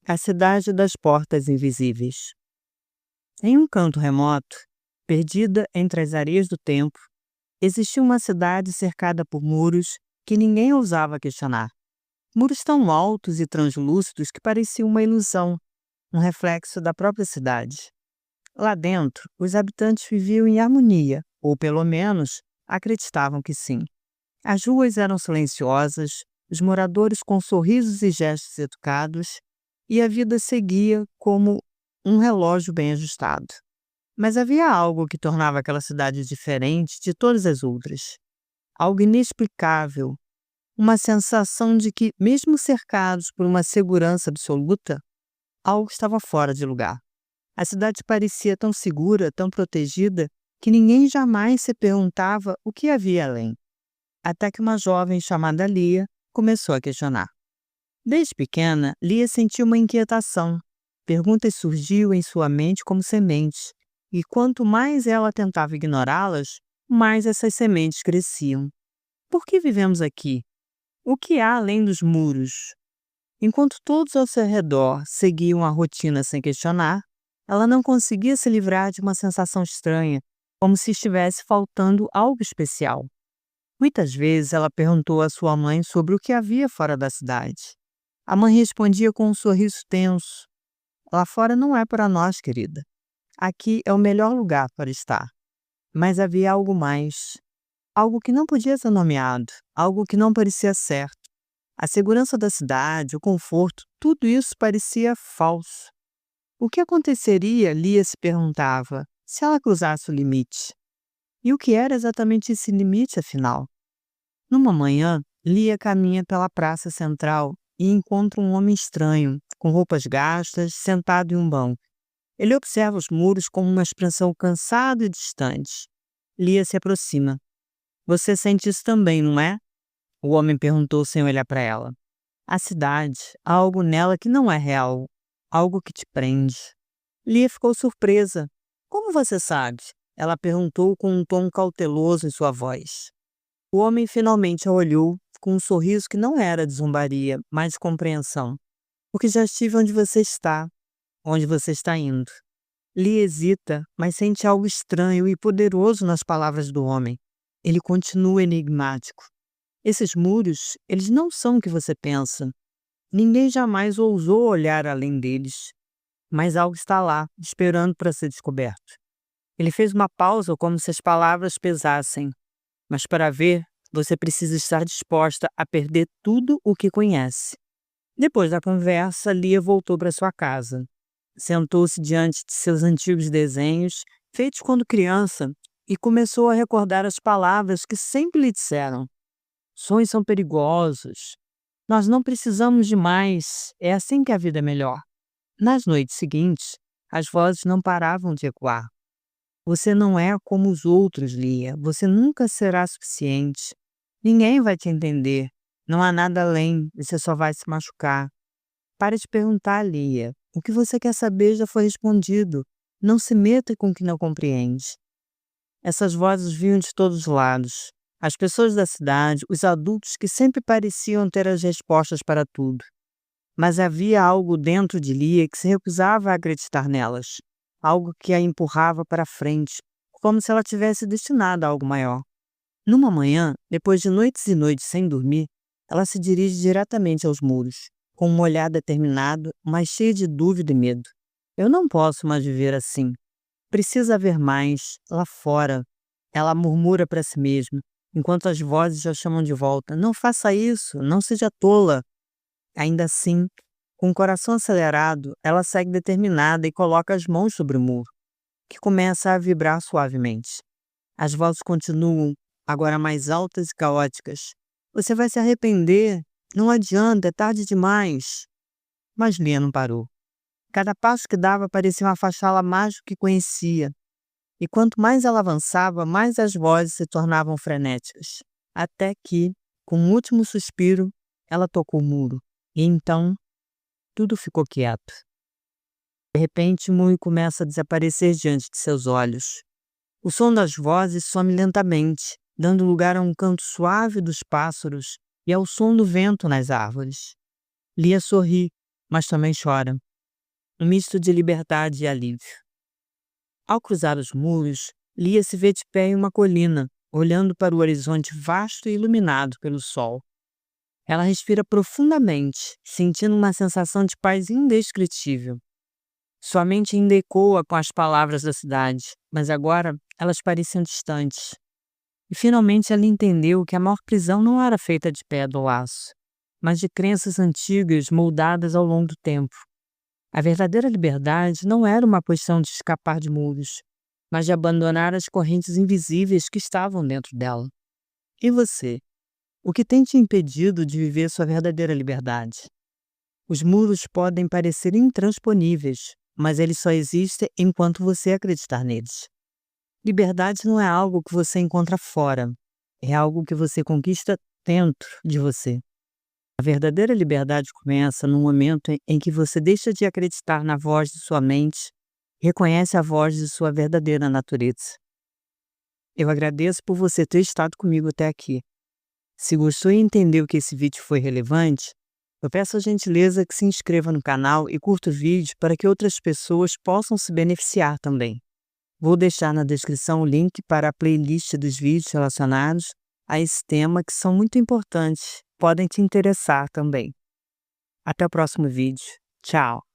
A cidade das portas invisíveis. Em um canto remoto, perdida entre as areias do tempo, existia uma cidade cercada por muros que ninguém ousava questionar. Muros tão altos e translúcidos que pareciam uma ilusão, um reflexo da própria cidade. Lá dentro, os habitantes viviam em harmonia, ou pelo menos acreditavam que sim. As ruas eram silenciosas, os moradores com sorrisos e gestos educados, e a vida seguia como um relógio bem ajustado. Mas havia algo que tornava aquela cidade diferente de todas as outras. Algo inexplicável, uma sensação de que, mesmo cercados por uma segurança absoluta, algo estava fora de lugar. A cidade parecia tão segura, tão protegida, que ninguém jamais se perguntava o que havia além. Até que uma jovem chamada Lia começou a questionar. Desde pequena, Lia sentiu uma inquietação. Perguntas surgiam em sua mente como sementes, e quanto mais ela tentava ignorá-las, mais essas sementes cresciam. Por que vivemos aqui? O que há além dos muros? Enquanto todos ao seu redor seguiam a rotina sem questionar, ela não conseguia se livrar de uma sensação estranha, como se estivesse faltando algo especial. Muitas vezes ela perguntou à sua mãe sobre o que havia fora da cidade. A mãe respondia com um sorriso tenso. Lá fora não é para nós, querida. Aqui é o melhor lugar para estar. Mas havia algo mais. Algo que não podia ser nomeado. Algo que não parecia certo. A segurança da cidade, o conforto, tudo isso parecia falso. O que aconteceria, Lia se perguntava, se ela cruzasse o limite? E o que era exatamente esse limite, afinal? Numa manhã, Lia caminha pela praça central e encontra um homem estranho, com roupas gastas, sentado em um banco. Ele observa os muros com uma expressão cansada e distante. Lia se aproxima. Você sente isso também, não é? O homem perguntou sem olhar para ela. A cidade, há algo nela que não é real, algo que te prende. Lia ficou surpresa. Como você sabe? Ela perguntou com um tom cauteloso em sua voz. O homem finalmente a olhou com um sorriso que não era de zombaria, mas de compreensão. Porque já estive onde você está indo. Lia hesita, mas sente algo estranho e poderoso nas palavras do homem. Ele continua enigmático. Esses muros, eles não são o que você pensa. Ninguém jamais ousou olhar além deles. Mas algo está lá, esperando para ser descoberto. Ele fez uma pausa como se as palavras pesassem. Mas para ver, você precisa estar disposta a perder tudo o que conhece. Depois da conversa, Lia voltou para sua casa. Sentou-se diante de seus antigos desenhos, feitos quando criança, e começou a recordar as palavras que sempre lhe disseram. Sonhos são perigosos. Nós não precisamos de mais. É assim que a vida é melhor. Nas noites seguintes, as vozes não paravam de ecoar. Você não é como os outros, Lia. Você nunca será suficiente. Ninguém vai te entender. Não há nada além. Você só vai se machucar. Pare de perguntar, Lia. O que você quer saber já foi respondido. Não se meta com o que não compreende. Essas vozes vinham de todos os lados. As pessoas da cidade, os adultos que sempre pareciam ter as respostas para tudo. Mas havia algo dentro de Lia que se recusava a acreditar nelas. Algo que a empurrava para frente, como se ela tivesse destinada a algo maior. Numa manhã, depois de noites e noites sem dormir, ela se dirige diretamente aos muros, com um olhar determinado, mas cheio de dúvida e medo. Eu não posso mais viver assim. Precisa haver mais, lá fora. Ela murmura para si mesma, enquanto as vozes a chamam de volta. Não faça isso, não seja tola. Ainda assim, com o coração acelerado, ela segue determinada e coloca as mãos sobre o muro, que começa a vibrar suavemente. As vozes continuam, agora mais altas e caóticas. Você vai se arrepender. Não adianta, é tarde demais. Mas Lia não parou. Cada passo que dava parecia afastá-la mais do que conhecia. E quanto mais ela avançava, mais as vozes se tornavam frenéticas. Até que, com um último suspiro, ela tocou o muro. E então, tudo ficou quieto. De repente, Mui começa a desaparecer diante de seus olhos. O som das vozes some lentamente, dando lugar a um canto suave dos pássaros e ao som do vento nas árvores. Lia sorri, mas também chora, um misto de liberdade e alívio. Ao cruzar os muros, Lia se vê de pé em uma colina, olhando para o horizonte vasto e iluminado pelo sol. Ela respira profundamente, sentindo uma sensação de paz indescritível. Sua mente ainda ecoa com as palavras da cidade, mas agora elas pareciam distantes. E finalmente ela entendeu que a maior prisão não era feita de pedra ou aço, mas de crenças antigas moldadas ao longo do tempo. A verdadeira liberdade não era uma questão de escapar de muros, mas de abandonar as correntes invisíveis que estavam dentro dela. E você? O que tem te impedido de viver sua verdadeira liberdade? Os muros podem parecer intransponíveis, mas eles só existem enquanto você acreditar neles. Liberdade não é algo que você encontra fora, é algo que você conquista dentro de você. A verdadeira liberdade começa no momento em que você deixa de acreditar na voz de sua mente e reconhece a voz de sua verdadeira natureza. Eu agradeço por você ter estado comigo até aqui. Se gostou e entendeu que esse vídeo foi relevante, eu peço a gentileza que se inscreva no canal e curta o vídeo para que outras pessoas possam se beneficiar também. Vou deixar na descrição o link para a playlist dos vídeos relacionados a esse tema que são muito importantes, podem te interessar também. Até o próximo vídeo. Tchau!